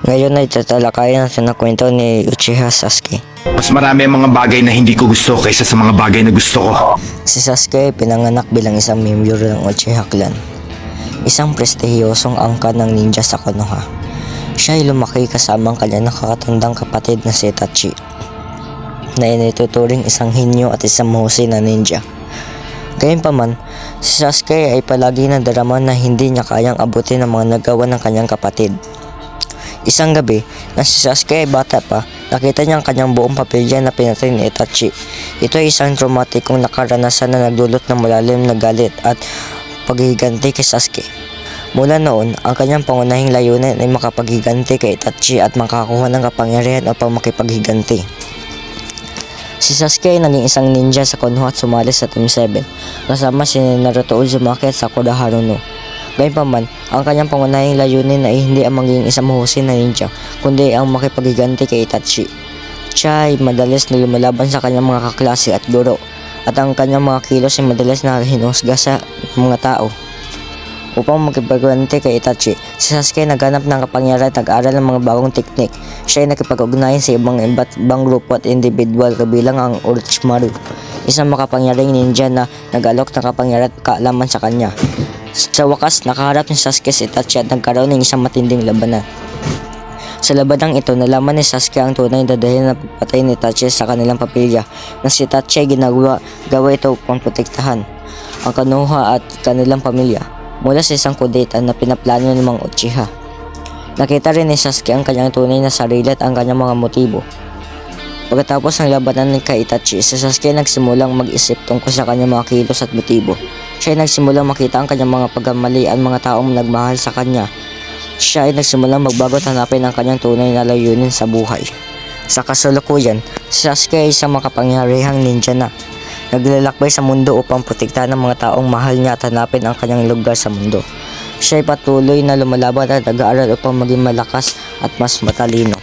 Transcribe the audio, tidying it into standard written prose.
Ngayon ay tatalakayan natin ang kwento ni Uchiha Sasuke. Mas marami ang mga bagay na hindi ko gusto kaysa sa mga bagay na gusto ko. Si Sasuke ay pinanganak bilang isang miyembro ng Uchiha Clan, isang prestihiyosong angkan ng ninja sa Konoha. Siya ay lumaki kasama ang kanyang nakakatandang kapatid na si Itachi, na inituturing isang hinyo at isang mahusay na ninja. Gayunpaman, si Sasuke ay palagi nadarama na hindi niya kayang abutin ang mga nagawa ng kanyang kapatid. Isang gabi, na si Sasuke ay bata pa, nakita niya ang kanyang buong pamilya na pinatay ni Itachi. Ito ay isang traumatikong nakaranasan na nagdulot ng malalim na galit at paghihiganti kay Sasuke. Mula noon, ang kanyang pangunahing layunin ay makapaghiganti kay Itachi at makakuha ng kapangyarihan upang makipaghiganti. Si Sasuke ay naging isang ninja sa Konoha at sumali sa Team 7, kasama si Naruto Uzumaki at Sakura Haruno. Gayunpaman, ang kanyang pangunahing layunin ay hindi ang maging isang mahusay na ninja, kundi ang makipaghiganti kay Itachi. Siya ay madalas na lumalaban sa kanyang mga kaklase at guro, at ang kanyang mga kilos ay madalas na hinusga sa mga tao. Upang makipaghiganti kay Itachi, si Sasuke ay naghanap ng kapangyarihan at nag-aral ng mga bagong teknik. Siya ay nakipag-ugnayan sa iba't ibang grupo at individual kabilang ang Orochimaru, isang makapangyarihang ninja na nag-alok ng kapangyarihan at kaalaman sa kanya. Sa wakas, nakaharap ni Sasuke si Itachi at nagkaroon ng isang matinding labanan. Sa labanang ito, nalaman ni Sasuke ang tunay na dahilan ng pagpatay ni Itachi sa kanilang pamilya, na si Itachi ay gawa ito upang protektahan ang Konoha at kanilang pamilya mula sa isang kudeta na pinaplano ng mga Uchiha. Nakita rin ni Sasuke ang kanyang tunay na sarili at ang kanyang mga motibo. Pagkatapos ng labanan kay Itachi, si Sasuke nagsimulang mag-isip tungkol sa kanyang mga kilos at motibo. Siya ay nagsimulang makita ang kanyang mga pagkamali at mga taong nagmahal sa kanya. Siya ay nagsimulang magbago at hanapin ang kanyang tunay na layunin sa buhay. Sa kasalukuyan, si Sasuke ay isang makapangyarihang ninja na naglalakbay sa mundo upang protektahan ang mga taong mahal niya at hanapin ang kanyang lugar sa mundo. Siya ay patuloy na lumalaban at nag-aaral upang maging malakas at mas matalino.